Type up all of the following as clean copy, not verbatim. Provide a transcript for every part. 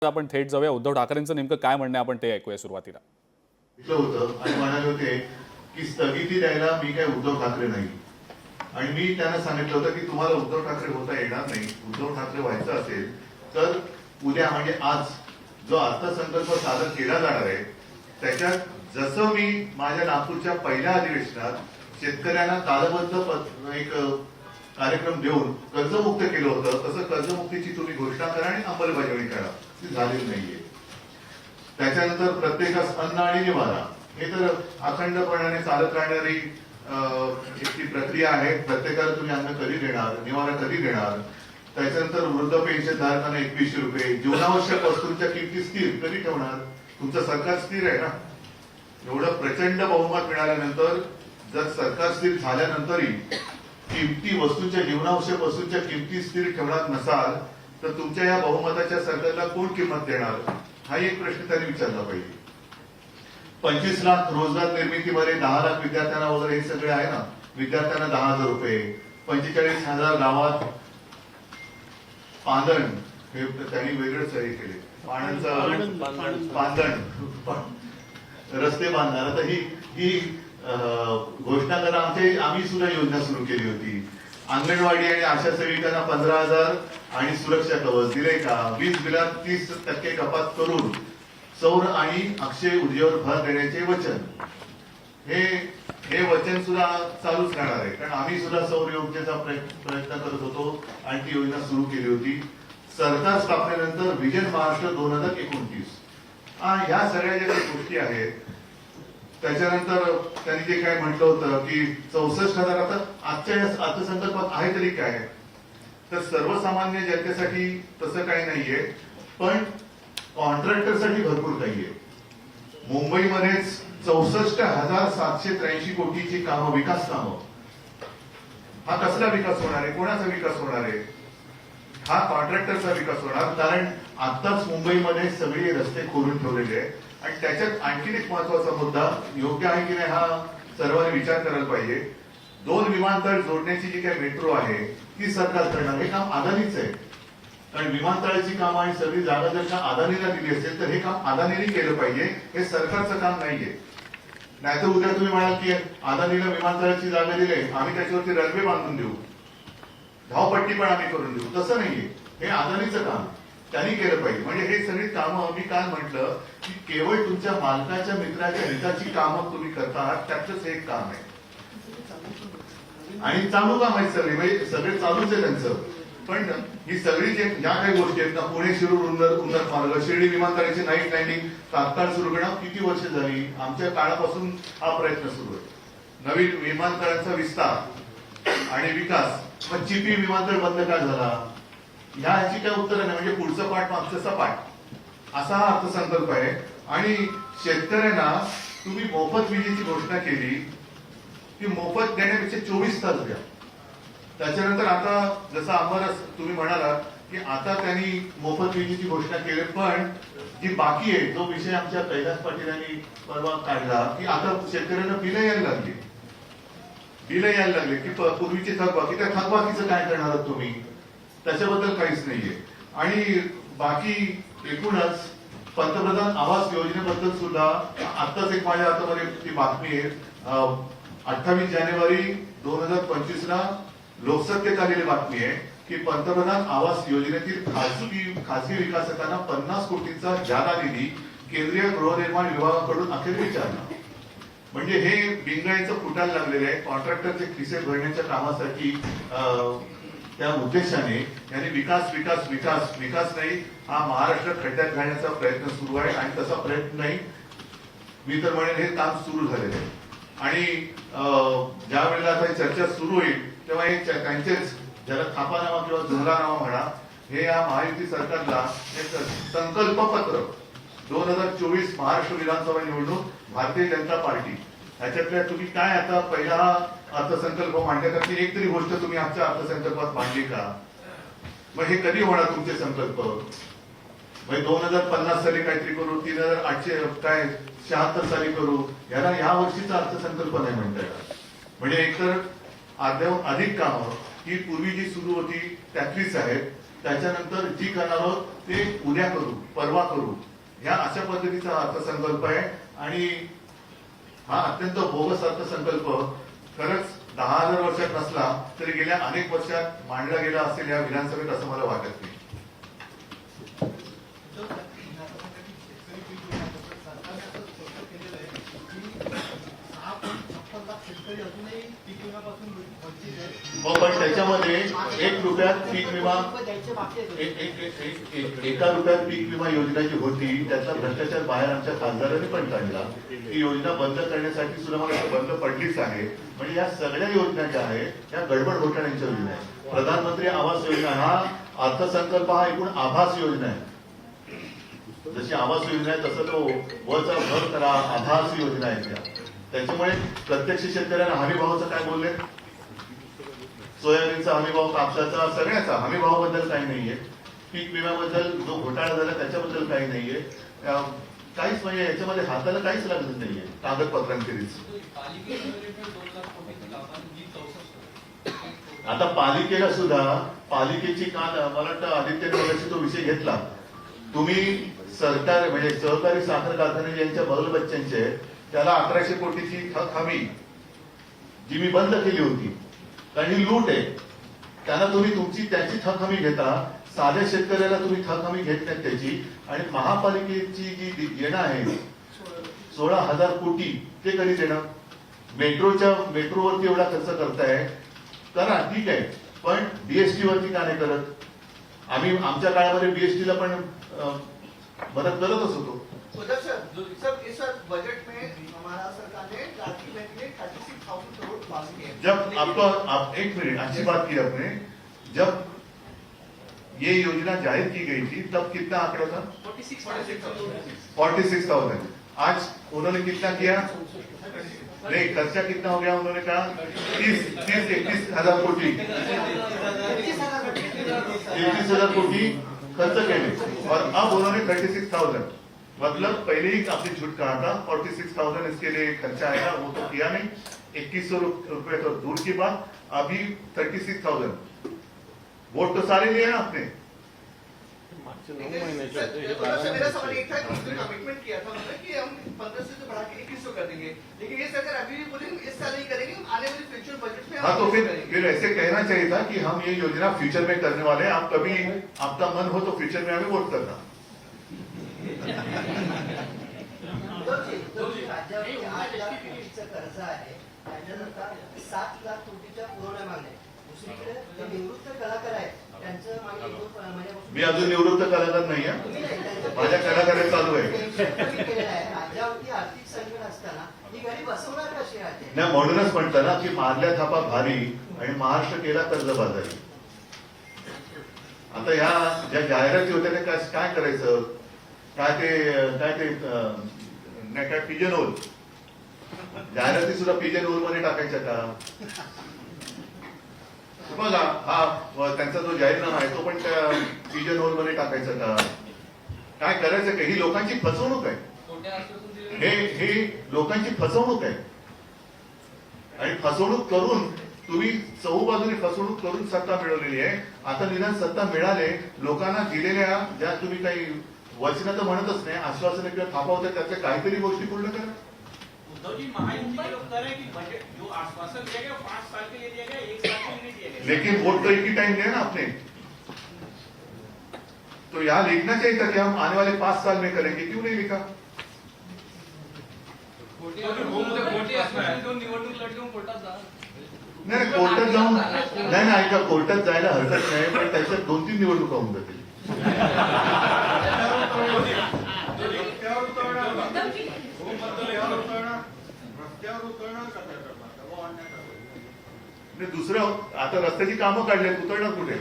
आपण थेट जाऊया. उद्धव ठाकरेंचं नेमकं काय म्हणणं आहे आपण ते ऐकूया सुरुवातीला. होतं आणि म्हणाले होते की स्थगिती द्यायला मी काय उद्धव ठाकरे नाही. आणि मी त्यांना सांगितलं होतं की तुम्हाला उद्धव ठाकरे होता येणार नाही. उद्धव ठाकरे व्हायचं असेल तर उद्या म्हणजे आज जो अर्थसंकल्प सादर केला जाणार आहे त्याच्यात जसं मी माझ्या नागपूरच्या पहिल्या अधिवेशनात शेतकऱ्यांना कालबद्ध एक कार्यक्रम देऊन कर्जमुक्त केलं होतं तसं कर्जमुक्तीची तुम्ही घोषणा करा आणि अंमलबजावणी करा. ती झालेली नाहीये. त्याच्यानंतर प्रत्येकास अन्न आणि निवारा हे तर अखंडपणाने चालत राहणारी एक ती प्रक्रिया आहे. प्रत्येकाला तुम्ही अन्न कधी देणार, निवारा कधी देणार. त्याच्यानंतर वृद्ध पेन्शन धारकांना 2100 रुपये. जीवनावश्यक वस्तूंच्या किमती स्थिर कधी ठेवणार. तुमचं सरकार स्थिर आहे ना. एवढं प्रचंड बहुमत मिळाल्यानंतर जर सरकार स्थिर झाल्यानंतरही किमती वस्तूंच्या जीवनावश्यक वस्तूंच्या किमती स्थिर ठेवणार नसाल तर तुमच्या या बहुमताच्या सरकारला कोण किंमत देणार हा एक प्रश्न त्यांनी विचारला पाहिजे. 25 लाख रोजगार निर्मितीमध्ये 10 लाख विद्यार्थ्यांना वगैरे हे सगळे आहे ना. विद्यार्थ्यांना 10,000 रुपये, 45,000 गावात पांदण हे त्यांनी वेगळंच हे केले. पांदण रस्ते बांधणार. आता ही घोषणा करा. आम्ही सुद्धा योजना सुरू केली होती. अंगणवाडी आणि आशा सेविकांना 15,000 आणि सुरक्षा कवच दिले का. वीज बिलात 30% कपात करून सौर आणि अक्षय ऊर्जेवर भर देण्याचे वचन. हे वचन सुद्धा चालूच राहणार आहे. कारण आम्ही सुद्धा सौर ऊर्जेचा प्रयत्न करत होतो आणि ती योजना सुरू केली होती. सरकार स्थापनेनंतर विजन महाराष्ट्र 2029 ह्या सगळ्या ज्या गोष्टी आहेत. त्याच्यानंतर त्यांनी जे काय म्हटलं होतं की 64,000 आता आजच्या अर्थसंकल्पात आहे तरी काय तर सर्वसामान्य जनतेसाठी तसं काही नाहीये पण कॉन्ट्रॅक्टरसाठी भरपूर काही आहे. मुंबईमध्येच 64,783 कोटीची कामं, विकास कामं. हा कसला विकास होणार आहे, कोणाचा विकास होणार आहे. हा कॉन्ट्रॅक्टरचा विकास होणार. कारण आताच मुंबईमध्ये सगळे रस्ते खोदून ठेवलेले आहेत. आणि त्याच्यात आणखीन एक महत्वाचा मुद्दा योग्य आहे की नाही हा सर्वांनी विचार करायला पाहिजे. 2 विमानतळ जोडण्याची जी काही मेट्रो आहे ती सरकार करणार. हे काम अदानीच आहे. कारण विमानतळाची कामं आणि सगळी जागा जर का अदानीला दिली असेल तर हे काम अदानीने केलं पाहिजे. हे सरकारचं काम नाहीये. नाहीतर उद्या तुम्ही म्हणाल की अदानीला विमानतळाची जागा दिली आम्ही त्याच्यावरती रनवे बांधून देऊ, धावपट्टी पण आम्ही करून देऊ. तसं नाहीये. हे अदानीचं काम त्यांनी केलं पाहिजे. म्हणजे हे सगळी कामं मी काल म्हटलं की केवळ तुमच्या मालकाच्या मित्राच्या हिताची कामं तुम्ही करता आहात त्यातच हे एक काम आहे. आणि चालू काम आहे सगळे. म्हणजे सगळे चालूच आहे त्यांचं. पण ही सगळी ज्या काही गोष्टी आहेत ना पुणे शिरूर उन्नत मार्ग, शिर्डी विमानतळाची नाईट लँडिंग तात्काळ सुरू करणं किती वर्ष झाली. आमच्या काळापासून हा प्रयत्न सुरू आहे. नवीन विमानतळांचा विस्तार आणि विकास. पण चिपी विमानतळ बंद का झाला ह्याची काय उत्तर नाही. म्हणजे पुढचं पाठ मागचं सपाट असा हा अर्थसंकल्प आहे. आणि शेतकऱ्यांना तुम्ही मोफत विजेची घोषणा केली की मोफत देण्यापेक्षा 24 तास द्या. त्याच्यानंतर आता जसं आम्हाला तुम्ही म्हणाला की आता त्यांनी मोफत विजेची घोषणा केली पण जी बाकी आहे जो विषय आमच्या कैलास पाटील यांनी परवा काढला की आता शेतकऱ्यांना बिलं यायला लागले की पूर्वीची थकबाकी त्या थकबाकीचं काय करणार आहात तुम्ही. त्याच्याबद्दल काहीच नाहीये. आणि बाकी एकूणच पंतप्रधान आवास योजनेबद्दल सुद्धा आत्ताच एक माझ्या हातामध्ये ती बातमी आहे. 28 जानेवारी 2025 ला लोकसत्तेत आलेली बातमी आहे की पंतप्रधान आवास योजनेतील खासगी विकासकांना 50 कोटींचा जादा निधी केंद्रीय गृहनिर्माण विभागाकडून अखेर विचारला. म्हणजे हे बिंगाईचं फुटायला लागलेले आहे. कॉन्ट्रॅक्टरचे खिसे भरण्याच्या कामासाठी त्या उद्देशाने यांनी विकास विकास विकास विकास नाही हा महाराष्ट्र खड्ड्यात घालण्याचा प्रयत्न सुरू आहे. आणि तसा प्रयत्न नाही मी तर म्हणेन हे काम सुरू झालेलं आहे. आणि ज्या वेळेला आता चर्चा सुरू होईल तेव्हा हे त्यांचेच ज्याला थापानामा किंवा झुंगानामा म्हणा हे या महायुती सरकारला एक संकल्पपत्र 2024 महाराष्ट्र विधानसभा निवडणूक भारतीय जनता पार्टी ह्याच्यातल्या तुम्ही काय आता पहिला अर्थसंकल्प मांडण्यासाठी एक तरी गोष्ट तुम्ही आमच्या अर्थसंकल्पात मांडली का. मग हे कधी होणार तुमचे संकल्प. म्हणजे 2050 साली काहीतरी करू, 3876 साली करू. याला ह्या वर्षीचा अर्थसंकल्प नाही म्हणता येणार. म्हणजे एकतर अर्ध्याहून अधिक कामं ही पूर्वी जी सुरू होती त्यातलीच आहेत त्याच्यानंतर जी करणार आहोत ते उद्या करू, परवा करू, ह्या अशा पद्धतीचा अर्थसंकल्प आहे. आणि हा अत्यंत बोगस अर्थसंकल्प खरंच 10,000 वर्षात नसला तरी गेल्या अनेक वर्षात मांडला गेला असेल या विधानसभेत, असं मला वाटत नाही. हो, पण त्याच्यामध्ये 1 रुपयात पीक विमा, एका रुपयात पीक विमा योजना जी होती त्याचा भ्रष्टाचार बाहेर आमच्या खासदारांनी पण काढला. ती योजना बंद करण्यासाठी सुद्धा मला बंद पडलीच आहे. म्हणजे या सगळ्या योजना ज्या आहेत या गडबड घोटाळ्यांच्या योजना आहेत. प्रधानमंत्री आवास योजना हा अर्थसंकल्प हा एकूण आभास योजना आहे. जशी आवास योजना आहे तसं तो वचा भर करा आभास योजना आहे. त्याच्यामुळे प्रत्यक्ष शेतकऱ्यांना हमी भावाचं काय बोलले, सोयाबीनचा हमी भाव, कापसाचा, सगळ्याचा हमी भावाबद्दल काही नाहीये. पीक विम्याबद्दल जो घोटाळा झाला त्याच्याबद्दल काही नाहीये. काहीच म्हणजे याच्यामध्ये हाताला काहीच लागत नाहीये कागदपत्रांखेरीज. आता पालिकेला सुद्धा पालिकेची काल मला वाटतं आदित्य नगरची तो विषय घेतला. तुम्ही सरकार म्हणजे सहकारी साखर कारखाने ज्यांच्या बगल बच्च्यांचे त्याला 1100 कोटीची थक हमी जी मी बंद केली होती, कारण ही लूट आहे. त्यांना तुम्ही तुमची त्याची थक हमी घेता, साध्या शेतकऱ्याला तुम्ही थक हमी घेत नाहीत त्याची. आणि महापालिकेची जी येणं आहे 16,000 कोटी ते कधी देणं. मेट्रोवरती एवढा खर्च करताय, करा ठीक आहे, पण बीएसटी वरती का नाही करत? आम्ही आमच्या काळामध्ये बीएसटी ला पण मदत करतच होतो. सर इस बजट में हमारा सरकार ने राष्ट्रीय बैंक में 36,000 करोड़ पास किए. जब आप एक मिनट अच्छी बात की आपने, जब ये योजना जाहिर की गई थी तब कितना आंकड़ा था? 46,000. आज उन्होंने कितना किया? नहीं, खर्चा कितना हो गया? उन्होंने कहा 31,000 कोटी, 31,000 कोटी खर्च केले. और अब उन्होंने 36,000, मतलब पहले ही आपने झूठ कहा था 46,000 इसके लिए खर्चा आएगा, वो तो किया नहीं. 2100 रुपए तो दूर की बात, अभी 36,000. वोट तो सारे लिए ना आपने. मेरा सवाल एक था कि उसने कमिटमेंट किया था उन्होंने कि हम 1500 से बढ़ा के 2100 कर देंगे, लेकिन ये सरकार अभी भी बोले इस साल नहीं करेंगे, आने वाले फ्यूचर बजट में. हाँ, तो फिर ऐसे कहना चाहिए था कि हम ये योजना फ्यूचर में करने वाले हैं. आप कभी आपका मन हो तो फ्यूचर में हमें वोट करना. राज्यावरती 8 लाख कोटीचं कर्ज आहे, त्याच्यानंतर 7 लाख कोटीच्या पुरवण्या मागण्या. दुसरीकडे जे निवृत्त कलाकार आहेत त्यांचं मागे 2 महिन्यापासून मी अजून निवृत्त कलाकार नाही आहे, माझ्या कलाकार चालू आहे. राज्यावरती आर्थिक संकट असताना ही गाडी बसवणार कशी आहे? नाही, म्हणूनच म्हणतात ना की मारल्या थापा भारी आणि महाराष्ट्र केला कर्जबाजारी. आता या ज्या जाहिराती होत्या त्या काय करायचं? काय पिजन होल जाहिराती सुद्धा पिजन होल मध्ये टाकायच्या का? बघा, हा त्यांचा जो जाहीरनामा आहे तो पण त्या पिजन होल मध्ये टाकायचा का? काय करायचं का? ही लोकांची फसवणूक आहे. हे लोकांची फसवणूक आहे. आणि फसवणूक करून तुम्ही चहूबाजूने फसवणूक करून सत्ता मिळवलेली आहे. आता निदान सत्ता मिळाले, लोकांना दिलेल्या ज्या तुम्ही काही वचनं तर म्हणतच नाही, आश्वासनं किंवा थापा होत्या त्याच्या काहीतरी गोष्टी पूर्ण करा. उद्धव जी, महायुति के उत्तर है कि बजट जो आश्वासन दिया गया 5 साल के लिए दिया गया, 1 साल के लिए नहीं दिया गया. लेकिन वोट तो एक ही टाइम दिया ना आपने. तो यहाँ लिखना चाहिए था कि हम आने वाले 5 साल में करेंगे. क्यों नहीं लिखा? नाही, कोर्टात जाऊन नाही ऐका, कोर्टात जायला हरकत नाही, पण त्याच्यात 2-3 निवडणुका होऊन जातील. दुसरं आता रस्त्याची कामं काढल्यात, उतरणार कुठे?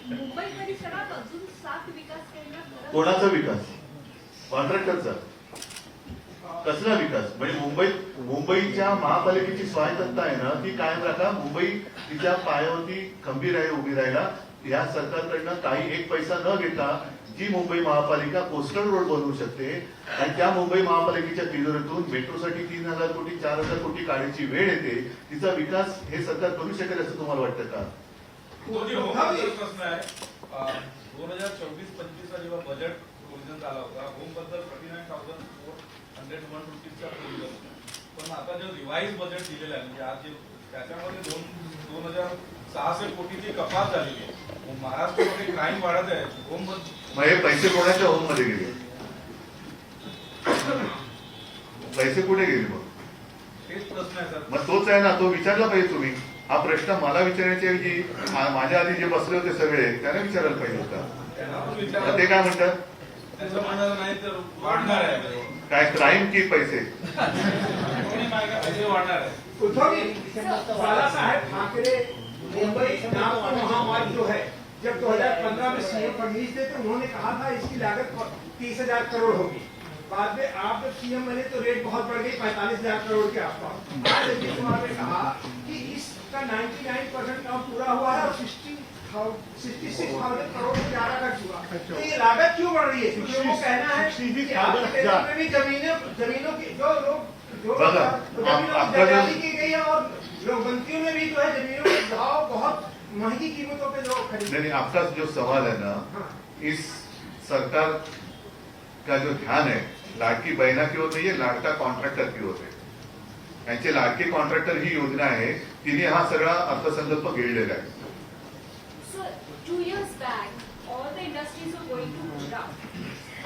मुंबई परिसरात अजून 7 विकास केंद्र. कोणाचा विकास? कॉन्ट्रॅक्टरचा. कसला विकास? म्हणजे मुंबईच्या महापालिकेची स्वायत्तता आहे ना, ती कायम राखा. मुंबई तिच्या पायावरती खंबीर आहे, उभी राहायला. या सरकारकडनं काही एक पैसा न घेता जी मुंबई महापालिका कोस्टल रोड बनवू शकते आणि त्या मुंबई महापालिकेच्या तिजोरीतून मेट्रोसाठी 3,000 कोटी 4,000 कोटी काढायची वेळ येते, तिचा विकास हे सरकार करू शकेल असं तुम्हाला वाटतं का? प्रश्न आहे 2024-25 चा जेव्हा बजेट प्रोव्हिजन झाला होता, होम बद्दल 39,401 रुपीजचा प्रोव्हिजन होता. पण आता जे रिवाइज बजेट दिलेलं आहे म्हणजे आज जे त्याच्यामध्ये 2,600 कोटीची कपात झालेली आहे. महाराष्ट्रामध्ये क्राईम वाढत आहे. होम मग हे पैसे कोणाच्या होम मध्ये गेले? पैसे कुठे गेले मग? तेच प्रश्न आहे सर. मग तोच आहे ना, तो विचारला पाहिजे तुम्ही. हा प्रश्न मला विचारण्याच्या ऐवजी माझ्या आधी जे बसले होते सगळे त्यांना विचारायला पाहिजे होता. त्यांना पण मग विचार ते काय म्हणतात? त्याचं म्हणणं नाही तर वाढणार आहे. काय क्राईम की पैसे? कोणी काय काय पैसे वाढणार आहे. बाला साहेब ठाकरे मुंबई नागपुर महामार्ग जो है, जब 2015 में सीएम फडणवीस थे तो उन्होंने कहा था इसकी लागत 30,000 करोड़ होगी. बाद में आप जब सीएम बने तो रेट बहुत बढ़ गई 45,000 करोड़ के आसपास. आज अजीत कुमार ने कहा कि इसका 99% काम पूरा हुआ है और 66,000 करोड़ से ज्यादा खर्च हुआ. तो ये लागत क्यों बढ़ रही है? क्योंकि वो कहना है कि आपके में भी जमीनों की जो लोग की गई है और लोकबंदियों में भी जो है जमीनों के भाव बहुत महंगी कीमतों पे लोग खरीदते हैं. नहीं, आपका जो सवाल है ना, इस सरकार का जो ध्यान है लाडकी बहना की ओर नहीं है, लाडका कॉन्ट्रॅक्टर की ओर है. यांचे लाडके कॉन्ट्रॅक्टर ही योजना आहे, तिने हा सगळा अर्थसंकल्प गिळलेला आहे. Sir, 2 years back, all the industries were going to Gujarat.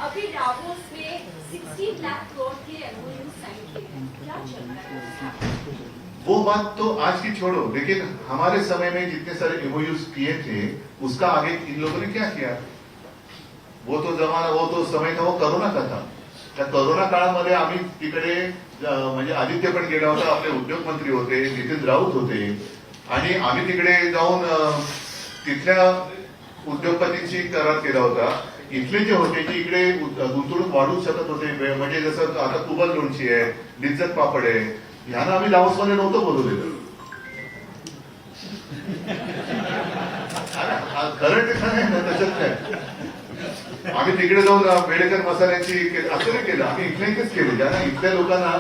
अभी डावोस में 16 लाख करोड़ के MOU साइन किए हैं. क्या चल रहा है? वो बात तो आज की छोड़ो, लेकिन हमारे समय में जितने सारे एमओयूज किए थे उसका आगे इन लोगों ने क्या किया? वो तो जमाना, वो तो समय था, वो कोरोना का था. त्या कोरोना काळामध्ये आम्ही तिकडे म्हणजे आदित्य पण गेला होता, आपले उद्योग मंत्री होते, नितीन राऊत होते आणि आम्ही तिकडे जाऊन तिथल्या उद्योगपतींशी करार केला होता. इथले जे होते की इकडे गुंतवणूक वाढवू शकत होते, म्हणजे जसं आता कुबल लोणची आहे, लिज्जत पापड आहे, ह्यांना आम्ही दावोसमध्ये नव्हतं बोलवलेलं. खरं ते खरं आहे ना, तसंच नाही. आम्ही तिकडे जाऊन बेडेकर मसाल्याची असं नाही केलं, आम्ही इथल्या इथेच केले. ज्यांना इथल्या लोकांना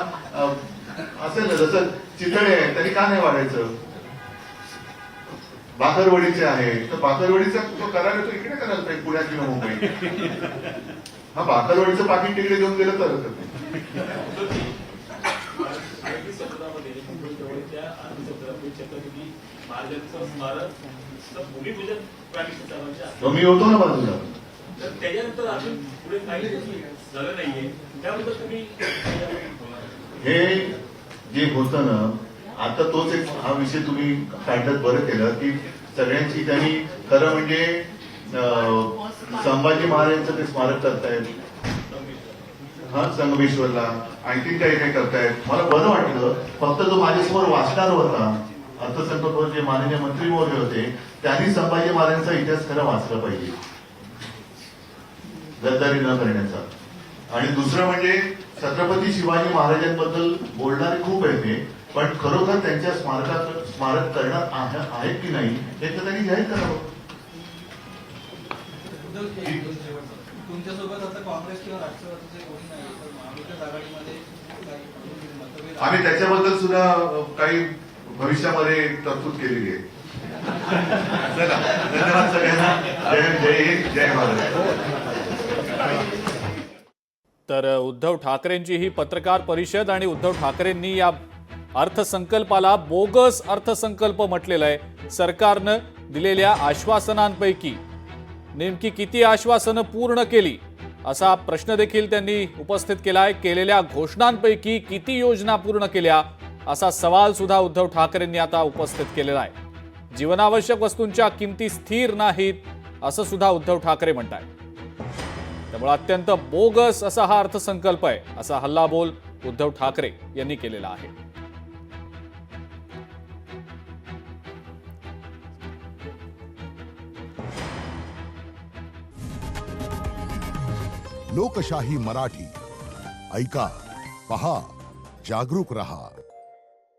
असेल ना, जसं चितळे आहे त्यांनी का नाही वाढायचं? बाकरवडीचे आहे तर बाकरवडीचा तो करार तो इकडे करायला पाहिजे, पुण्यात किंवा मुंबईत. हा बाकरवडीचं पाकिट तिकडे घेऊन गेलं तर हरकत नाही. मी होतो ना बाजूला. त्याच्यानंतर अजून पुढे काही झालं नाहीये, त्याबद्दल तुम्ही हे जे होतं ना, आता तोच एक हा विषय तुम्ही काढत बरं केलं की सगळ्यांची त्यांनी खरं म्हणजे संभाजी महाराजांचं ते स्मारक करतायत, हा संगमेश्वरला आणखी काही काही करतायत. मला बरं वाटलं, फक्त जो माझ्यासमोर वाचणार होता अर्थसंकल्प जे माननीय मंत्री महोदय होते, त्यांनी संभाजी महाराजांचा इतिहास खरं वाचला पाहिजे, गद्दारी न करण्याचा. आणि दुसरं म्हणजे छत्रपती शिवाजी महाराजांबद्दल बोलणारे खूप आहेत ते, पण खरोखर त्यांच्या स्मारक करणार आहेत की नाही हे तर त्यांनी जाहीर करावं. तुमच्यासोबत आता काँग्रेस किंवा राष्ट्रवादीचे कोणी नाही, तर महाविकास आघाडीमध्ये मतभेद आम्ही त्याच्याबद्दल सुद्धा काही भविष्यामध्ये तरतूद केलेली आहे. चला, धन्यवाद सगळ्यांना. जय हिंद, जय महाराष्ट्र. तर उद्धव ठाकरेंची ही पत्रकार परिषद आणि उद्धव ठाकरेंनी या अर्थसंकल्पाला बोगस अर्थसंकल्प म्हटलेलं आहे. सरकारनं दिलेल्या आश्वासनांपैकी नेमकी किती आश्वासनं पूर्ण केली असा प्रश्न देखील त्यांनी उपस्थित केलाय. केलेल्या घोषणांपैकी किती योजना पूर्ण केल्या असा सवाल सुद्धा उद्धव ठाकरेंनी आता उपस्थित केलेला आहे. जीवनावश्यक वस्तूंच्या किमती स्थिर नाहीत असं सुद्धा उद्धव ठाकरे म्हणतायत. त्यामुळे अत्यंत बोगस असा हा अर्थसंकल्प आहे असा हल्लाबोल उद्धव ठाकरे यांनी केलेला आहे. लोकशाही मराठी ऐका, पहा, जागरूक रहा.